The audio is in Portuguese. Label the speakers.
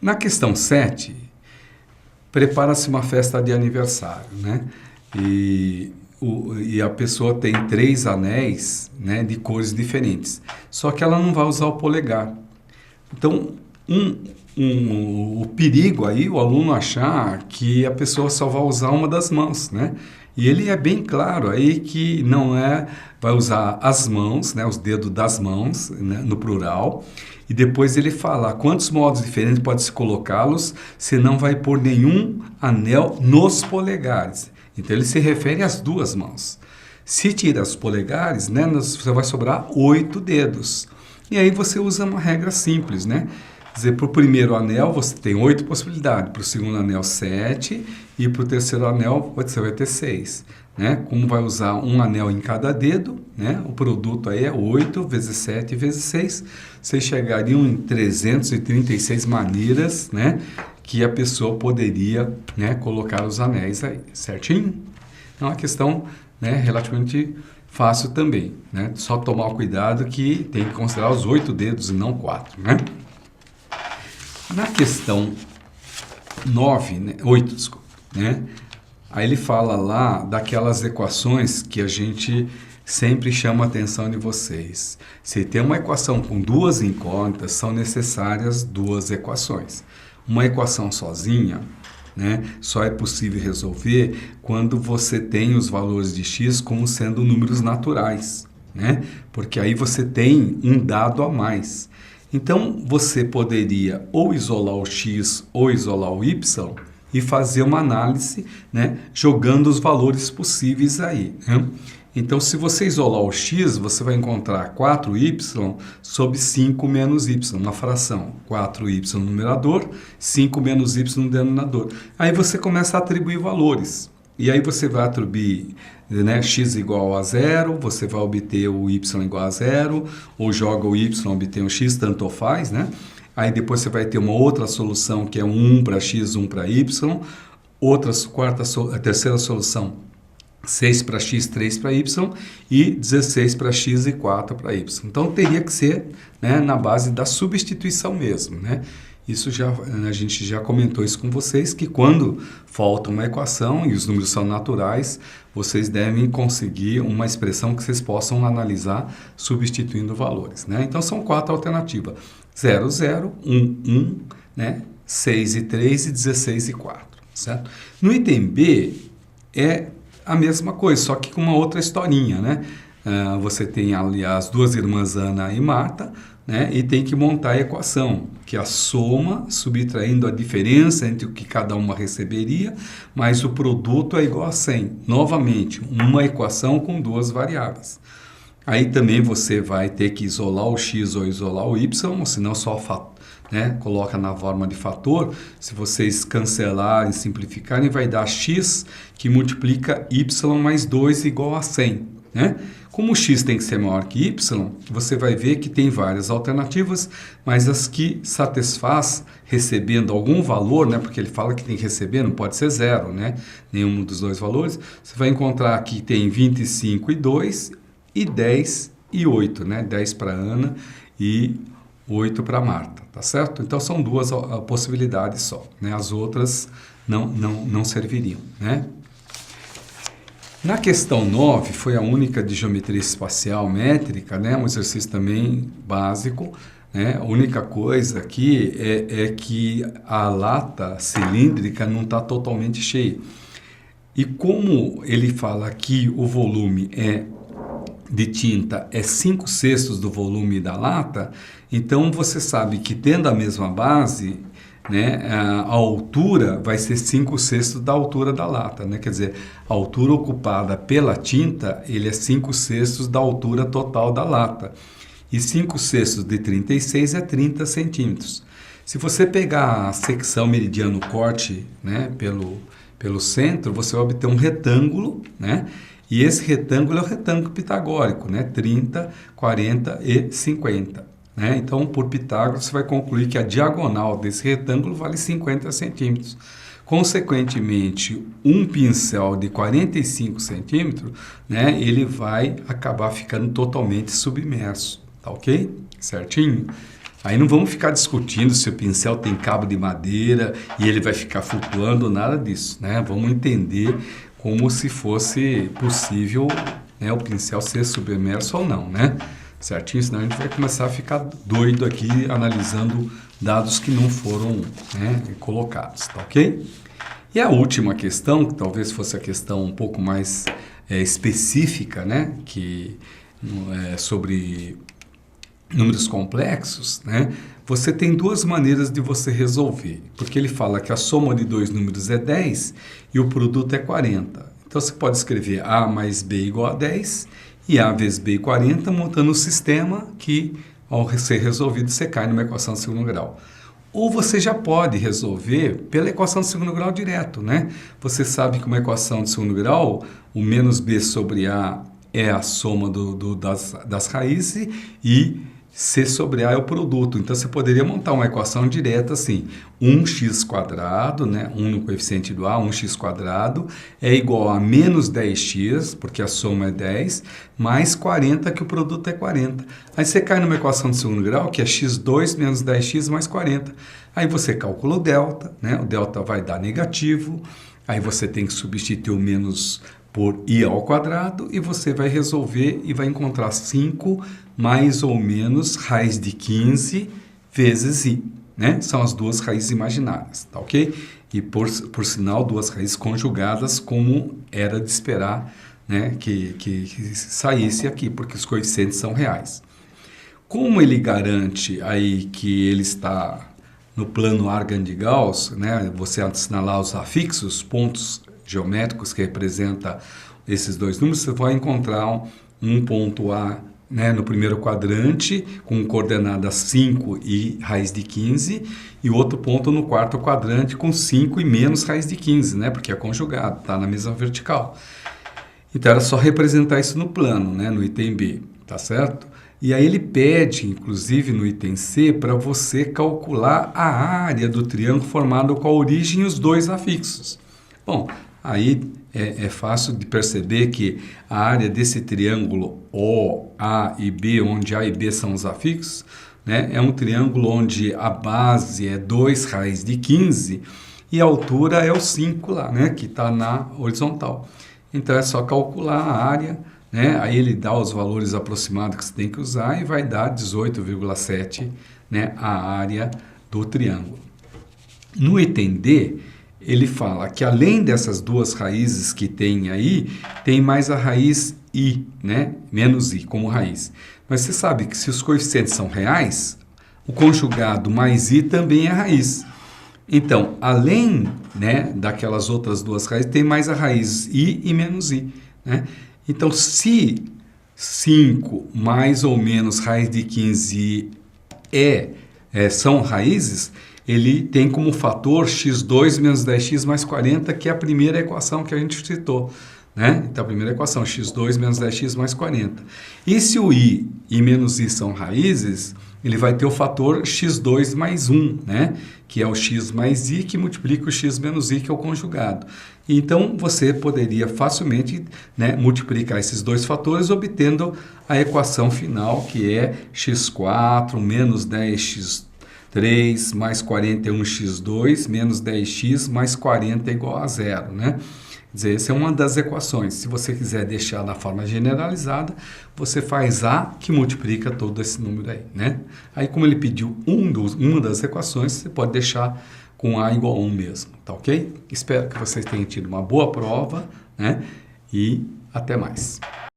Speaker 1: Na questão 7, prepara-se uma festa de aniversário, né? E a pessoa tem 3 anéis, né, de cores diferentes. Só que ela não vai usar o polegar. Então, o perigo aí, o aluno achar que a pessoa só vai usar uma das mãos, né? E ele é bem claro aí que não vai usar as mãos, né, os dedos das mãos, né, no plural, e depois ele fala quantos modos diferentes pode-se colocá-los, se não vai pôr nenhum anel nos polegares. Então ele se refere às 2 mãos. Se tira os polegares, né, você vai sobrar 8 dedos. E aí você usa uma regra simples, né? Quer dizer, para o primeiro anel você tem 8 possibilidades, para o segundo anel 7 e para o terceiro anel você vai ter 6. Né? Como vai usar um anel em cada dedo, né? O produto aí é 8 vezes 7 vezes 6. Vocês chegariam em 336 maneiras, né, que a pessoa poderia, né, colocar os anéis aí, certinho? É uma questão, né, relativamente fácil também, né? Só tomar cuidado que tem que considerar os 8 dedos e não 4, né? Na questão 9, né, 8, desculpa, né? Aí ele fala lá daquelas equações que a gente sempre chama a atenção de vocês. Se tem uma equação com 2 incógnitas, são necessárias 2 equações. Uma equação sozinha, né, só é possível resolver quando você tem os valores de x como sendo números naturais, né? Porque aí você tem um dado a mais. Então, você poderia ou isolar o x ou isolar o y e fazer uma análise, né, jogando os valores possíveis aí, né? Então, se você isolar o x, você vai encontrar 4y sobre 5 menos y, uma fração. 4y no numerador, 5 menos y no denominador. Aí você começa a atribuir valores. E aí você vai atribuir, né, x igual a 0, você vai obter o y igual a 0, ou joga o y, obtém o x, tanto faz, né? Aí depois você vai ter uma outra solução que é 1 para x, 1 para y. A terceira solução, 6 para x, 3 para y e 16 para x e 4 para y. Então teria que ser, né, na base da substituição mesmo, né? Isso a gente já comentou isso com vocês, que quando falta uma equação e os números são naturais, vocês devem conseguir uma expressão que vocês possam analisar substituindo valores, né? Então são 4 alternativas: 0, 0, 1, 1, né? 6 e 3 e 16 e 4, certo? No item B é a mesma coisa, só que com uma outra historinha, né? Você tem ali as 2 irmãs Ana e Marta, né? E tem que montar a equação, que é a soma, subtraindo a diferença entre o que cada uma receberia, mas o produto é igual a 100. Novamente, uma equação com 2 variáveis. Aí também você vai ter que isolar o x ou isolar o y, senão só né, coloca na forma de fator. Se vocês cancelarem, simplificarem, vai dar x que multiplica y mais 2 igual a 100. Né? Como o x tem que ser maior que y, você vai ver que tem várias alternativas, mas as que satisfaz recebendo algum valor, né, porque ele fala que tem que receber, não pode ser 0, né, nenhum dos 2 valores, você vai encontrar que tem 25 e 2 e 10 e 8, né, 10 para Ana e 8 para Marta, tá certo? Então são 2 possibilidades só, né? As outras não serviriam, né? Na questão 9, foi a única de geometria espacial métrica, né? Um exercício também básico, né? A única coisa aqui é que a lata cilíndrica não está totalmente cheia. E como ele fala que o volume de tinta é 5/6 do volume da lata, então você sabe que tendo a mesma base, né, a altura vai ser 5/6 da altura da lata, né? Quer dizer, a altura ocupada pela tinta, ele é 5/6 da altura total da lata. E 5/6 de 36 é 30 centímetros. Se você pegar a secção meridiano corte, né, pelo centro, você vai obter um retângulo, né? E esse retângulo é o retângulo pitagórico, né? 30, 40 e 50. Né? Então, por Pitágoras, você vai concluir que a diagonal desse retângulo vale 50 centímetros. Consequentemente, um pincel de 45 centímetros, né, ele vai acabar ficando totalmente submerso. Tá ok? Certinho? Aí não vamos ficar discutindo se o pincel tem cabo de madeira e ele vai ficar flutuando, nada disso, né? Vamos entender como se fosse possível, né, o pincel ser submerso ou não, né? Certinho? Senão a gente vai começar a ficar doido aqui analisando dados que não foram, né, colocados, tá ok? E a última questão, que talvez fosse a questão um pouco mais específica, né, que sobre números complexos, né, você tem duas maneiras de você resolver, porque ele fala que a soma de dois números é 10 e o produto é 40. Então você pode escrever A mais B igual a 10 e A vezes B 40, montando um sistema que, ao ser resolvido, você cai numa equação de segundo grau. Ou você já pode resolver pela equação de segundo grau direto, né? Você sabe que uma equação de segundo grau, o menos B sobre A é a soma das raízes e C sobre A é o produto. Então, você poderia montar uma equação direta assim, 1x², né? 1 no coeficiente do A, 1x² é igual a menos 10x, porque a soma é 10, mais 40, que o produto é 40. Aí você cai numa equação de segundo grau, que é x2 menos 10x mais 40. Aí você calcula o delta, né? O delta vai dar negativo, aí você tem que substituir o menos por i ao quadrado e você vai resolver e vai encontrar 5 mais ou menos raiz de 15 vezes i, né? São as duas raízes imaginárias, tá ok? E por sinal, duas raízes conjugadas, como era de esperar, né, que saísse aqui, porque os coeficientes são reais. Como ele garante aí que ele está no plano Argand de Gauss, né, você assinalar os afixos, pontos geométricos que representa esses dois números, você vai encontrar um ponto A, né, no primeiro quadrante, com coordenadas 5 e raiz de 15, e outro ponto no quarto quadrante com 5 e menos raiz de 15, né, porque é conjugado, está na mesma vertical. Então era só representar isso no plano, né, no item B, tá certo? E aí ele pede, inclusive no item C, para você calcular a área do triângulo formado com a origem e os dois afixos. Bom, aí é fácil de perceber que a área desse triângulo O, A e B, onde A e B são os afixos, né, é um triângulo onde a base é 2 raiz de 15 e a altura é o 5 lá, né, que está na horizontal. Então é só calcular a área, né, aí ele dá os valores aproximados que você tem que usar e vai dar 18,7, né, a área do triângulo. No item D, ele fala que além dessas duas raízes que tem aí, tem mais a raiz i, né? Menos i como raiz. Mas você sabe que se os coeficientes são reais, o conjugado mais i também é raiz. Então, além, né, daquelas outras duas raízes, tem mais a raiz i e menos i, né? Então, se 5 mais ou menos raiz de 15 são raízes, ele tem como fator x2 menos 10x mais 40, que é a primeira equação que a gente citou, né? Então, a primeira equação, x2 menos 10x mais 40. E se o i e menos i são raízes, ele vai ter o fator x2 mais 1, né? Que é o x mais i, que multiplica o x menos i, que é o conjugado. Então, você poderia facilmente, né, multiplicar esses dois fatores, obtendo a equação final, que é x4 menos 10x3 mais 41x2 menos 10x mais 40 igual a zero, né? Quer dizer, essa é uma das equações. Se você quiser deixar na forma generalizada, você faz A que multiplica todo esse número aí, né? Aí, como ele pediu uma das equações, você pode deixar com A igual a 1 mesmo, tá ok? Espero que vocês tenham tido uma boa prova, né? E até mais.